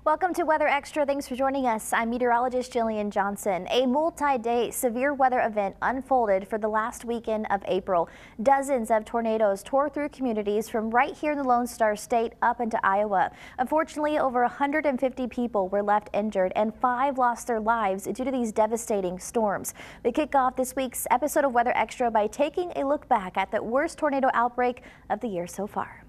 Welcome to Weather Extra. Thanks for joining us. I'm meteorologist Jillian Johnson. A multi-day severe weather event unfolded for the last weekend of April. Dozens of tornadoes tore through communities from right here in the Lone Star State up into Iowa. Unfortunately, over 150 people were left injured and 5 lost their lives due to these devastating storms. We kick off this week's episode of Weather Extra by taking a look back at the worst tornado outbreak of the year so far.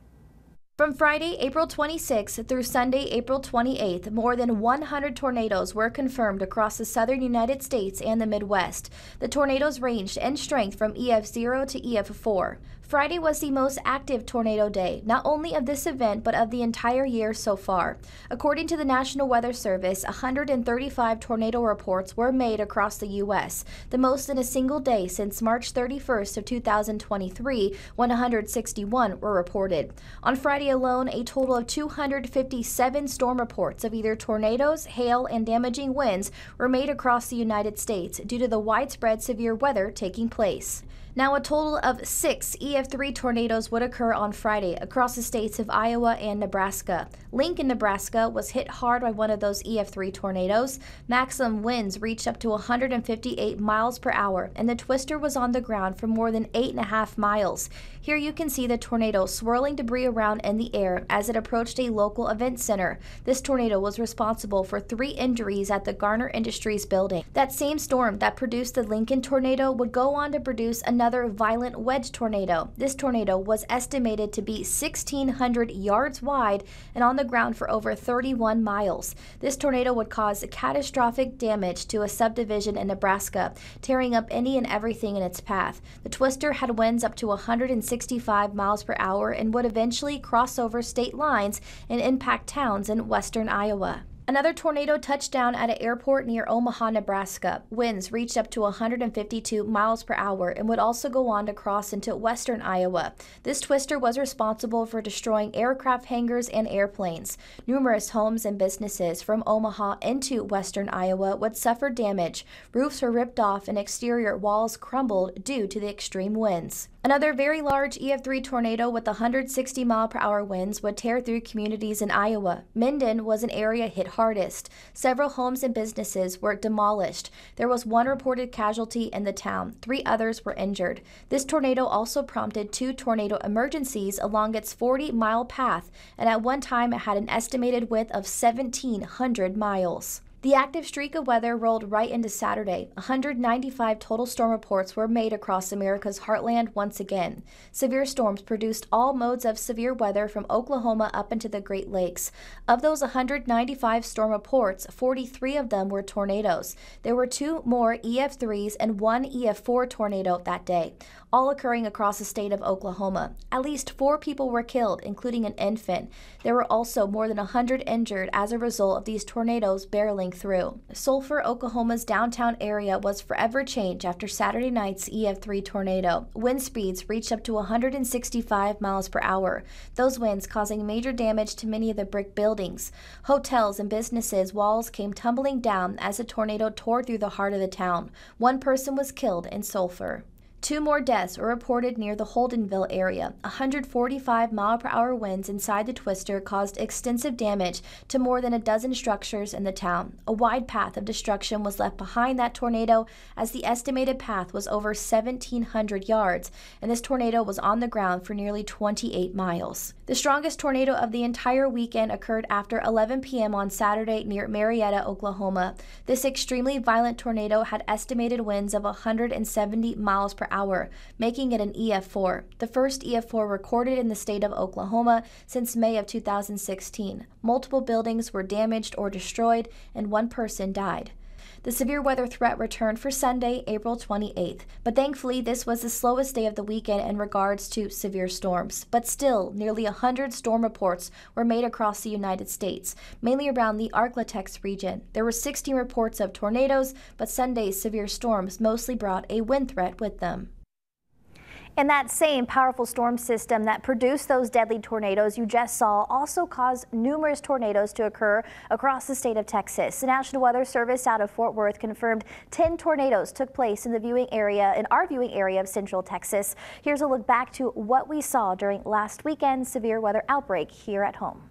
From Friday, April 26th through Sunday, April 28th, more than 100 tornadoes were confirmed across the southern United States and the Midwest. The tornadoes ranged in strength from EF0 to EF4. Friday was the most active tornado day, not only of this event but of the entire year so far. According to the National Weather Service, 135 tornado reports were made across the U.S., the most in a single day since March 31st of 2023, when 161 were reported. On Friday alone, a total of 257 storm reports of either tornadoes, hail, and damaging winds were made across the United States due to the widespread severe weather taking place. Now, a total of 6 EF3 tornadoes would occur on Friday across the states of Iowa and Nebraska. Lincoln, Nebraska was hit hard by one of those EF3 tornadoes. Maximum winds reached up to 158 miles per hour, and the twister was on the ground for more than 8.5 miles. Here you can see the tornado swirling debris around in the air as it approached a local event center. This tornado was responsible for 3 injuries at the Garner Industries building. That same storm that produced the Lincoln tornado would go on to produce another violent wedge tornado. This tornado was estimated to be 1,600 yards wide and on the ground for over 31 miles. This tornado would cause catastrophic damage to a subdivision in Nebraska, tearing up any and everything in its path. The twister had winds up to 165 miles per hour and would eventually cross over state lines and impact towns in western Iowa. Another tornado touched down at an airport near Omaha, Nebraska. Winds reached up to 152 miles per hour and would also go on to cross into western Iowa. This twister was responsible for destroying aircraft hangars and airplanes. Numerous homes and businesses from Omaha into western Iowa would suffer damage. Roofs were ripped off and exterior walls crumbled due to the extreme winds. Another very large EF3 tornado with 160 mile-per-hour winds would tear through communities in Iowa. Minden was an area hit hardest. Several homes and businesses were demolished. There was 1 reported casualty in the town. 3 others were injured. This tornado also prompted 2 tornado emergencies along its 40-mile path, and at one time it had an estimated width of 1,700 miles. The active streak of weather rolled right into Saturday. 195 total storm reports were made across America's heartland once again. Severe storms produced all modes of severe weather from Oklahoma up into the Great Lakes. Of those 195 storm reports, 43 of them were tornadoes. There were 2 more EF3s and 1 EF4 tornado that day, all occurring across the state of Oklahoma. At least 4 people were killed, including an infant. There were also more than 100 injured as a result of these tornadoes barreling through. Sulphur, Oklahoma's downtown area was forever changed after Saturday night's EF3 tornado. Wind speeds reached up to 165 miles per hour. Those winds causing major damage to many of the brick buildings. Hotels and businesses' walls came tumbling down as the tornado tore through the heart of the town. 1 person was killed in Sulphur. 2 more deaths were reported near the Holdenville area. 145 mile-per-hour winds inside the twister caused extensive damage to more than a dozen structures in the town. A wide path of destruction was left behind that tornado, as the estimated path was over 1,700 yards, and this tornado was on the ground for nearly 28 miles. The strongest tornado of the entire weekend occurred after 11 p.m. on Saturday near Marietta, Oklahoma. This extremely violent tornado had estimated winds of 170 miles per hour, making it an EF4, the first EF4 recorded in the state of Oklahoma since May of 2016. Multiple buildings were damaged or destroyed, and 1 person died. The severe weather threat returned for Sunday, April 28th, but thankfully this was the slowest day of the weekend in regards to severe storms. But still, nearly 100 storm reports were made across the United States, mainly around the Arklatex region. There were 16 reports of tornadoes, but Sunday's severe storms mostly brought a wind threat with them. And that same powerful storm system that produced those deadly tornadoes you just saw also caused numerous tornadoes to occur across the state of Texas. The National Weather Service out of Fort Worth confirmed 10 tornadoes took place in our viewing area of central Texas. Here's a look back to what we saw during last weekend's severe weather outbreak here at home.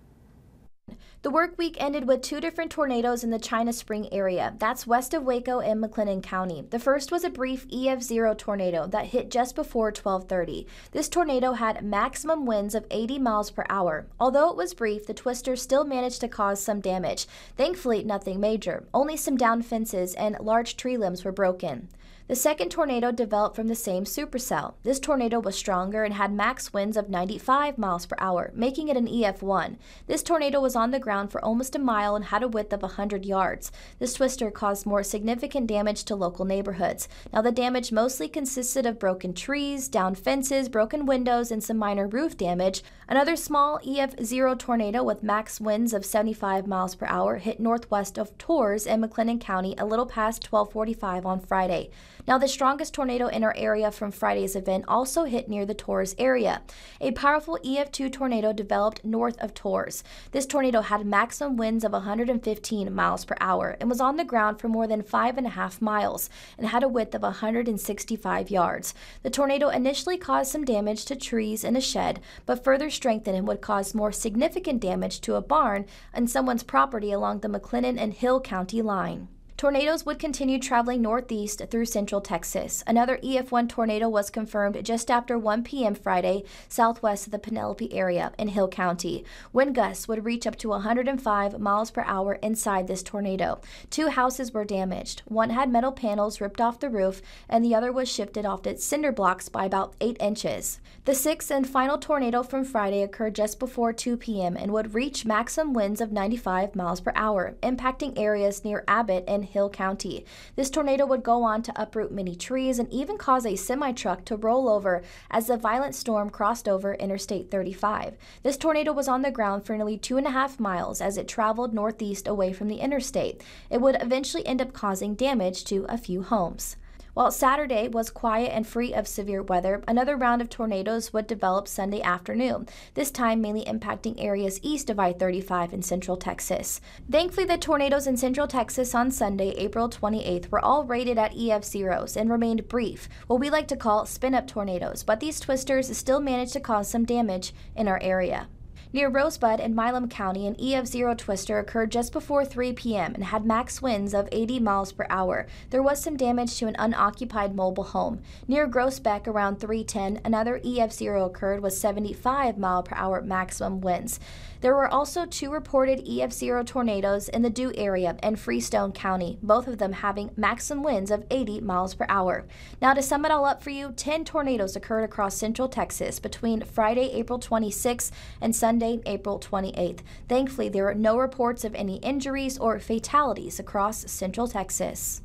The work week ended with two different tornadoes in the China Spring area. That's west of Waco and McLennan County. The first was a brief EF0 tornado that hit just before 12:30. This tornado had maximum winds of 80 miles per hour. Although it was brief, the twister still managed to cause some damage. Thankfully, nothing major. Only some downed fences and large tree limbs were broken. The second tornado developed from the same supercell. This tornado was stronger and had max winds of 95 miles per hour, making it an EF1. This tornado was on the ground for almost a mile and had a width of 100 yards. This twister caused more significant damage to local neighborhoods. Now, the damage mostly consisted of broken trees, downed fences, broken windows, and some minor roof damage. Another small EF0 tornado with max winds of 75 miles per hour hit northwest of Torres in McLennan County a little past 12:45 on Friday. Now, the strongest tornado in our area from Friday's event also hit near the Torres area. A powerful EF2 tornado developed north of Torres. This tornado had maximum winds of 115 miles per hour and was on the ground for more than 5.5 miles and had a width of 165 yards. The tornado initially caused some damage to trees and a shed, but further strengthened and would cause more significant damage to a barn and someone's property along the McLennan and Hill County line. Tornadoes would continue traveling northeast through central Texas. Another EF1 tornado was confirmed just after 1 p.m. Friday, southwest of the Penelope area in Hill County. Wind gusts would reach up to 105 miles per hour inside this tornado. Two houses were damaged. One had metal panels ripped off the roof, and the other was shifted off its cinder blocks by about 8 inches. The sixth and final tornado from Friday occurred just before 2 p.m. and would reach maximum winds of 95 miles per hour, impacting areas near Abbott and Hill County. This tornado would go on to uproot many trees and even cause a semi-truck to roll over as the violent storm crossed over Interstate 35. This tornado was on the ground for nearly 2.5 miles as it traveled northeast away from the interstate. It would eventually end up causing damage to a few homes. While Saturday was quiet and free of severe weather, another round of tornadoes would develop Sunday afternoon, this time mainly impacting areas east of I-35 in central Texas. Thankfully, the tornadoes in central Texas on Sunday, April 28th, were all rated at EF0s and remained brief, what we like to call spin-up tornadoes, but these twisters still managed to cause some damage in our area. Near Rosebud in Milam County, an EF0 twister occurred just before 3 p.m. and had max winds of 80 miles per hour. There was some damage to an unoccupied mobile home. Near Groesbeck around 3:10, another EF0 occurred with 75 mile per hour maximum winds. There were also two reported EF0 tornadoes in the Dew area and Freestone County, both of them having maximum winds of 80 miles per hour. Now, to sum it all up for you, 10 tornadoes occurred across central Texas between Friday, April 26th and Sunday, April 28th. Thankfully, there are no reports of any injuries or fatalities across central Texas.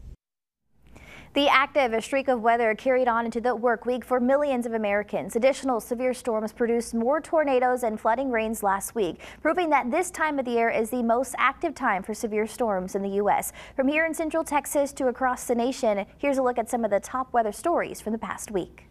The active streak of weather carried on into the work week for millions of Americans. Additional severe storms produced more tornadoes and flooding rains last week, proving that this time of the year is the most active time for severe storms in the U.S. From here in central Texas to across the nation, here's a look at some of the top weather stories from the past week.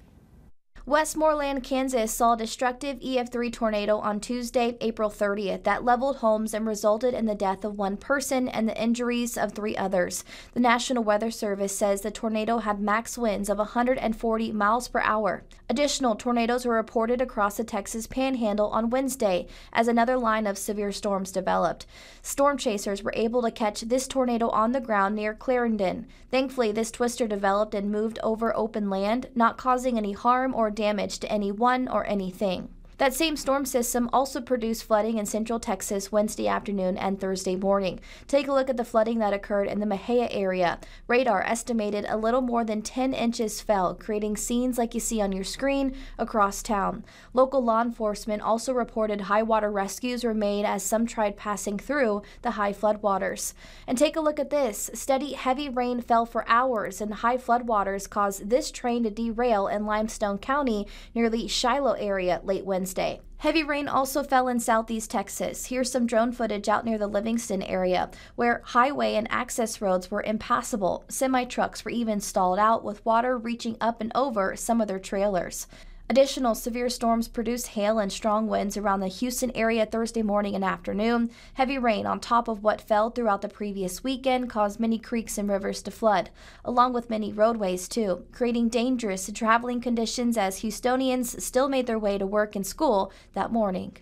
Westmoreland, Kansas saw a destructive EF3 tornado on Tuesday, April 30th that leveled homes and resulted in the death of one person and the injuries of 3 others. The National Weather Service says the tornado had max winds of 140 miles per hour. Additional tornadoes were reported across the Texas Panhandle on Wednesday as another line of severe storms developed. Storm chasers were able to catch this tornado on the ground near Clarendon. Thankfully, this twister developed and moved over open land, not causing any harm or damage to anyone or anything. That same storm system also produced flooding in central Texas Wednesday afternoon and Thursday morning. Take a look at the flooding that occurred in the Mejia area. Radar estimated a little more than 10 inches fell, creating scenes like you see on your screen across town. Local law enforcement also reported high water rescues were made as some tried passing through the high floodwaters. And take a look at this. Steady heavy rain fell for hours and high floodwaters caused this train to derail in Limestone County near the Shiloh area late Wednesday. Heavy rain also fell in southeast Texas. Here's some drone footage out near the Livingston area, where highway and access roads were impassable. Semi-trucks were even stalled out, with water reaching up and over some of their trailers. Additional severe storms produced hail and strong winds around the Houston area Thursday morning and afternoon. Heavy rain on top of what fell throughout the previous weekend caused many creeks and rivers to flood, along with many roadways too, creating dangerous traveling conditions as Houstonians still made their way to work and school that morning.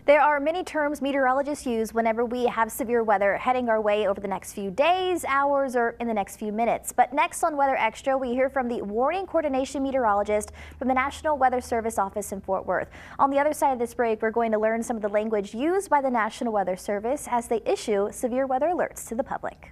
There are many terms meteorologists use whenever we have severe weather heading our way over the next few days, hours, or in the next few minutes. But next on Weather Extra, we hear from the warning coordination meteorologist from the National Weather Service office in Fort Worth. On the other side of this break, we're going to learn some of the language used by the National Weather Service as they issue severe weather alerts to the public.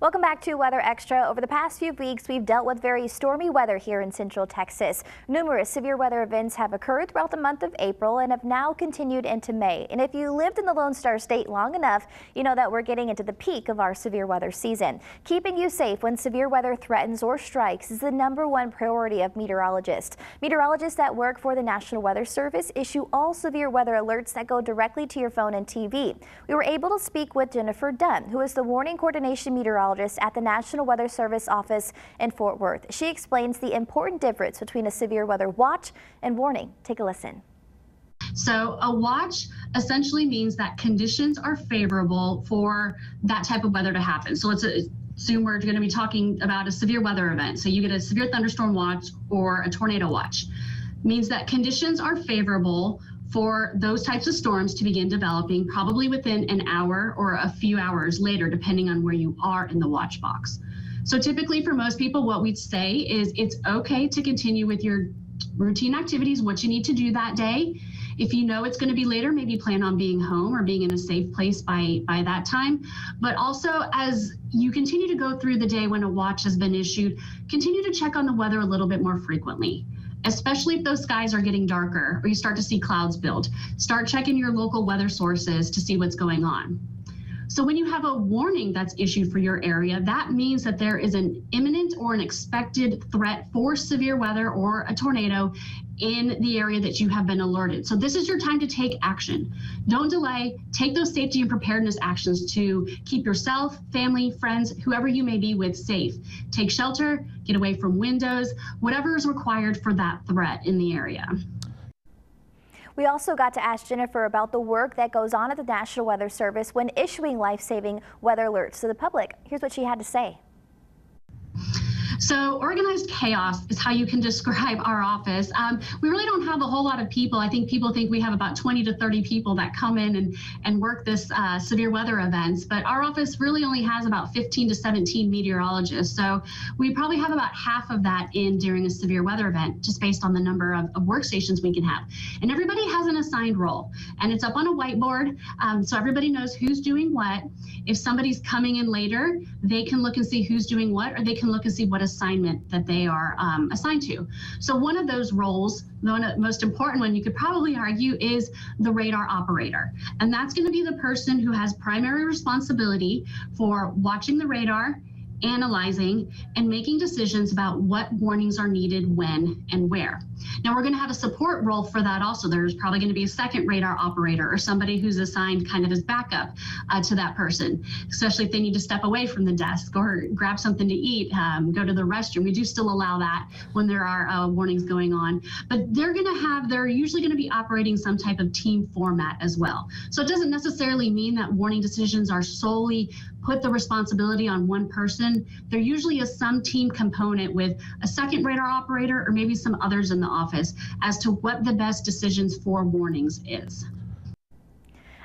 Welcome back to Weather Extra. Over the past few weeks, we've dealt with very stormy weather here in Central Texas. Numerous severe weather events have occurred throughout the month of April and have now continued into May. And if you lived in the Lone Star State long enough, you know that we're getting into the peak of our severe weather season. Keeping you safe when severe weather threatens or strikes is the #1 priority of meteorologists. Meteorologists that work for the National Weather Service issue all severe weather alerts that go directly to your phone and TV. We were able to speak with Jennifer Dunn, who is the warning coordination meteorologist at the National Weather Service office in Fort Worth. She explains the important difference between a severe weather watch and warning. Take a listen. So a watch essentially means that conditions are favorable for that type of weather to happen. So let's assume we're going to be talking about a severe weather event. So you get a severe thunderstorm watch or a tornado watch. It means that conditions are favorable for those types of storms to begin developing probably within an hour or a few hours later, depending on where you are in the watch box. So typically for most people, what we'd say is it's okay to continue with your routine activities, what you need to do that day. If you know it's going to be later, maybe plan on being home or being in a safe place by that time. But also, as you continue to go through the day when a watch has been issued, continue to check on the weather a little bit more frequently, especially if those skies are getting darker or you start to see clouds build. Start checking your local weather sources to see what's going on. So when you have a warning that's issued for your area, that means that there is an imminent or an expected threat for severe weather or a tornado in the area that you have been alerted. So this is your time to take action. Don't delay. Take those safety and preparedness actions to keep yourself, family, friends, whoever you may be with safe. Take shelter, get away from windows, whatever is required for that threat in the area. We also got to ask Jennifer about the work that goes on at the National Weather Service when issuing life-saving weather alerts to the public. Here's what she had to say. So organized chaos is how you can describe our office. We really don't have a whole lot of people. I think people think we have about 20 to 30 people that come in and work this severe weather events, but our office really only has about 15 to 17 meteorologists. So we probably have about half of that in during a severe weather event, just based on the number of workstations we can have. And everybody has an assigned role, and it's up on a whiteboard, so everybody knows who's doing what. If somebody's coming in later, they can look and see who's doing what, or they can look and see what assignment that they are assigned to. So one of those roles, the most important one you could probably argue, is the radar operator. And that's going to be the person who has primary responsibility for watching the radar, analyzing, and making decisions about what warnings are needed when and where. Now we're going to have a support role for that also. There's probably going to be a second radar operator or somebody who's assigned kind of as backup to that person, especially if they need to step away from the desk or grab something to eat, go to the restroom. We do still allow that when there are warnings going on, but they're usually going to be operating some type of team format as well. So it doesn't necessarily mean that warning decisions are solely put the responsibility on one person. There usually is some team component with a second radar operator or maybe some others in the office as to what the best decisions for warnings is.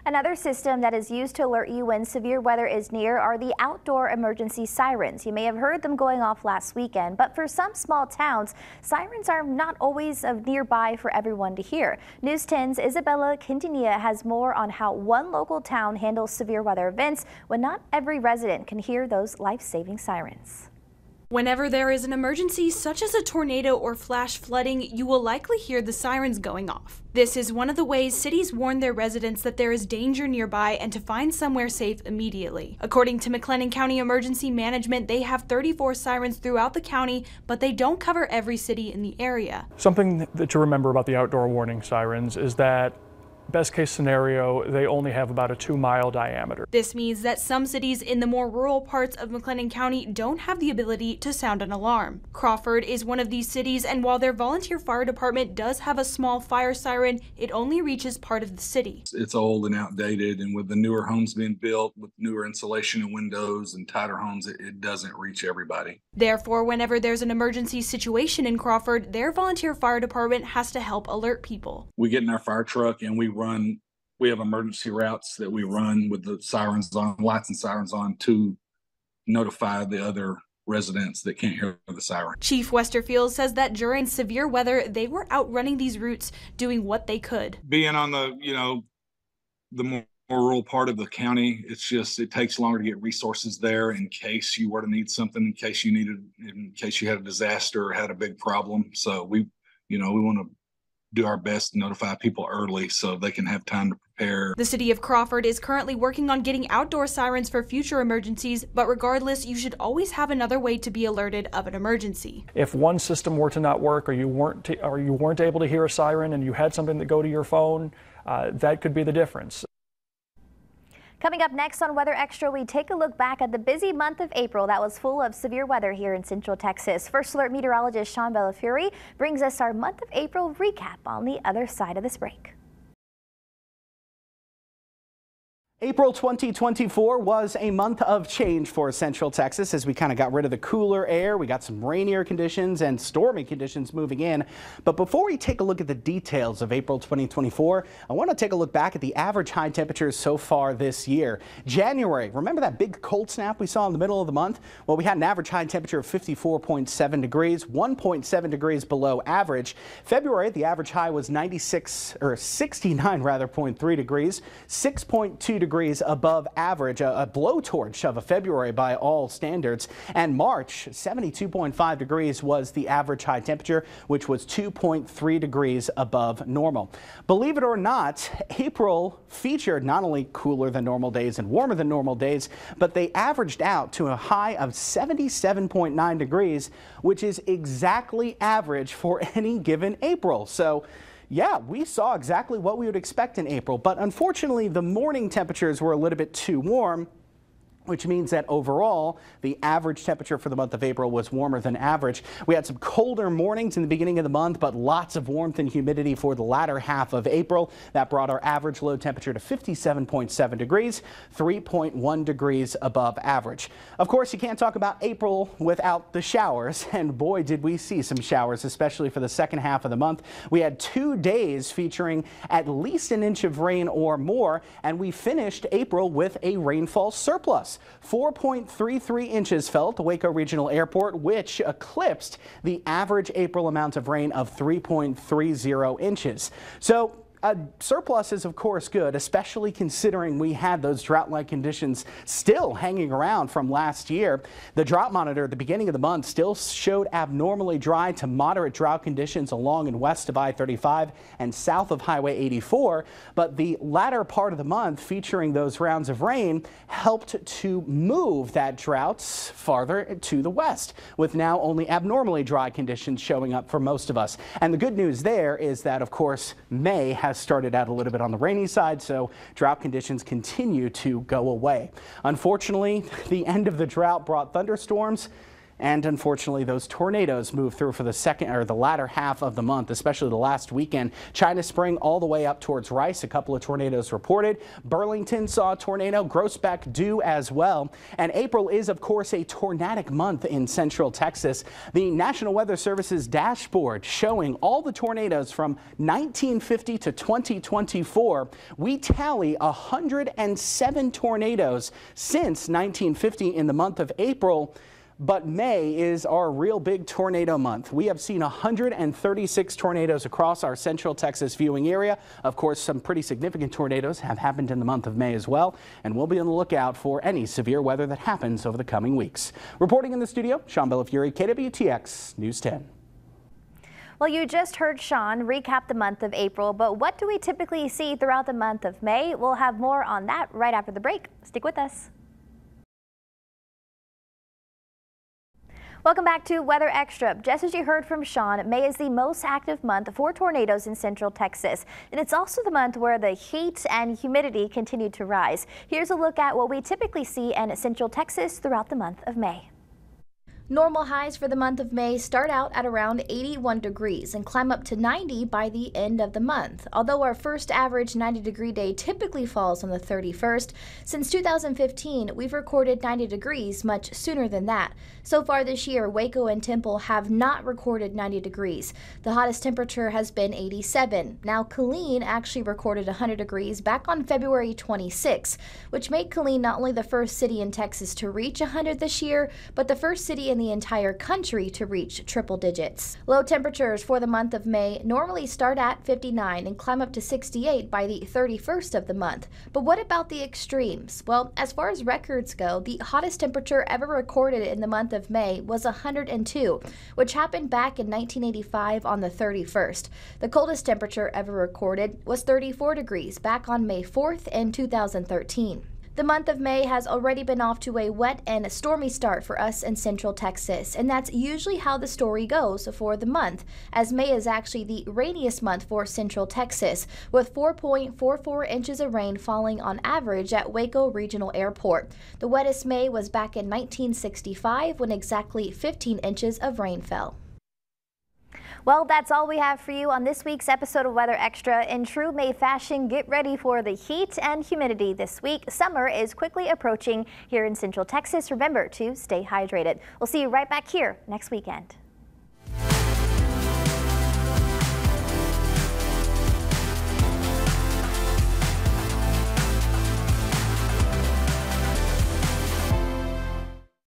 Another system that is used to alert you when severe weather is near are the outdoor emergency sirens. You may have heard them going off last weekend, but for some small towns, sirens are not always nearby for everyone to hear. News 10's Isabella Quintanilla has more on how one local town handles severe weather events when not every resident can hear those life-saving sirens. Whenever there is an emergency, such as a tornado or flash flooding, you will likely hear the sirens going off. This is one of the ways cities warn their residents that there is danger nearby and to find somewhere safe immediately. According to McLennan County Emergency Management, they have 34 sirens throughout the county, but they don't cover every city in the area. Something to remember about the outdoor warning sirens is that Best case scenario, they only have about a 2-mile diameter. This means that some cities in the more rural parts of McLennan County don't have the ability to sound an alarm. Crawford is one of these cities, and while their volunteer fire department does have a small fire siren, it only reaches part of the city. It's old and outdated, and with the newer homes being built with newer insulation and windows and tighter homes, it doesn't reach everybody. Therefore, whenever there's an emergency situation in Crawford, their volunteer fire department has to help alert people. We get in our fire truck and we have emergency routes that we run with the sirens on, lights and sirens on, to notify the other residents that can't hear the siren. Chief Westerfield says that during severe weather, they were out running these routes, doing what they could. Being on the more rural part of the county, it takes longer to get resources there in case you were to need something, in case you had a disaster or had a big problem. So we want to do our best to notify people early so they can have time to prepare. The city of Crawford is currently working on getting outdoor sirens for future emergencies, but regardless, you should always have another way to be alerted of an emergency. If one system were to not work, or you weren't able to hear a siren and you had something that go to your phone, that could be the difference. Coming up next on Weather Extra, we take a look back at the busy month of April that was full of severe weather here in Central Texas. First Alert meteorologist Sean Bellafury brings us our month of April recap on the other side of this break. April 2024 was a month of change for Central Texas as we kind of got rid of the cooler air. We got some rainier conditions and stormy conditions moving in. But before we take a look at the details of April 2024, I want to take a look back at the average high temperatures so far this year. January, remember that big cold snap we saw in the middle of the month? Well, we had an average high temperature of 54.7 degrees, 1.7 degrees below average. February, the average high was 69.3 degrees, 6.2 degrees above average, a blowtorch of a February by all standards. And March, 72.5 degrees was the average high temperature, which was 2.3 degrees above normal. Believe it or not, April featured not only cooler than normal days and warmer than normal days, but they averaged out to a high of 77.9 degrees, which is exactly average for any given April. So yeah, we saw exactly what we would expect in April, but unfortunately the morning temperatures were a little bit too warm, which means that overall the average temperature for the month of April was warmer than average. We had some colder mornings in the beginning of the month, but lots of warmth and humidity for the latter half of April. That brought our average low temperature to 57.7 degrees, 3.1 degrees above average. Of course, you can't talk about April without the showers, and boy, did we see some showers, especially for the second half of the month. We had 2 days featuring at least an inch of rain or more, and we finished April with a rainfall surplus. 4.33 inches fell at the Waco Regional Airport, which eclipsed the average April amount of rain of 3.30 inches. So a surplus is, of course, good, especially considering we had those drought-like conditions still hanging around from last year. The drought monitor at the beginning of the month still showed abnormally dry to moderate drought conditions along and west of I-35 and south of Highway 84, but the latter part of the month featuring those rounds of rain helped to move that drought farther to the west, with now only abnormally dry conditions showing up for most of us. And the good news there is that, of course, May has started out a little bit on the rainy side, so drought conditions continue to go away. Unfortunately, the end of the drought brought thunderstorms, and unfortunately those tornadoes moved through for the latter half of the month, especially the last weekend. China Spring all the way up towards Rice, a couple of tornadoes reported. Burlington saw a tornado, Groesbeck due as well. And April is, of course, a tornadic month in Central Texas. The National Weather Service's dashboard showing all the tornadoes from 1950 to 2024. We tally 107 tornadoes since 1950 in the month of April. But May is our real big tornado month. We have seen 136 tornadoes across our Central Texas viewing area. Of course, some pretty significant tornadoes have happened in the month of May as well, and we'll be on the lookout for any severe weather that happens over the coming weeks. Reporting in the studio, Sean Bellafury, KWTX News 10. Well, you just heard Sean recap the month of April, but what do we typically see throughout the month of May? We'll have more on that right after the break. Stick with us. Welcome back to Weather Extra. Just as you heard from Sean, May is the most active month for tornadoes in central Texas. And it's also the month where the heat and humidity continue to rise. Here's a look at what we typically see in central Texas throughout the month of May. Normal highs for the month of May start out at around 81 degrees and climb up to 90 by the end of the month. Although our first average 90-degree day typically falls on the 31st, since 2015 we've recorded 90 degrees much sooner than that. So far this year, Waco and Temple have not recorded 90 degrees. The hottest temperature has been 87. Now Killeen actually recorded 100 degrees back on February 26, which made Killeen not only the first city in Texas to reach 100 this year, but the first city in the entire country to reach triple digits. Low temperatures for the month of May normally start at 59 and climb up to 68 by the 31st of the month. But what about the extremes? Well, as far as records go, the hottest temperature ever recorded in the month of May was 102, which happened back in 1985 on the 31st. The coldest temperature ever recorded was 34 degrees back on May 4th in 2013. The month of May has already been off to a wet and stormy start for us in central Texas, and that's usually how the story goes for the month, as May is actually the rainiest month for central Texas, with 4.44 inches of rain falling on average at Waco Regional Airport. The wettest May was back in 1965 when exactly 15 inches of rain fell. Well, that's all we have for you on this week's episode of Weather Extra. In true May fashion, get ready for the heat and humidity this week. Summer is quickly approaching here in central Texas. Remember to stay hydrated. We'll see you right back here next weekend.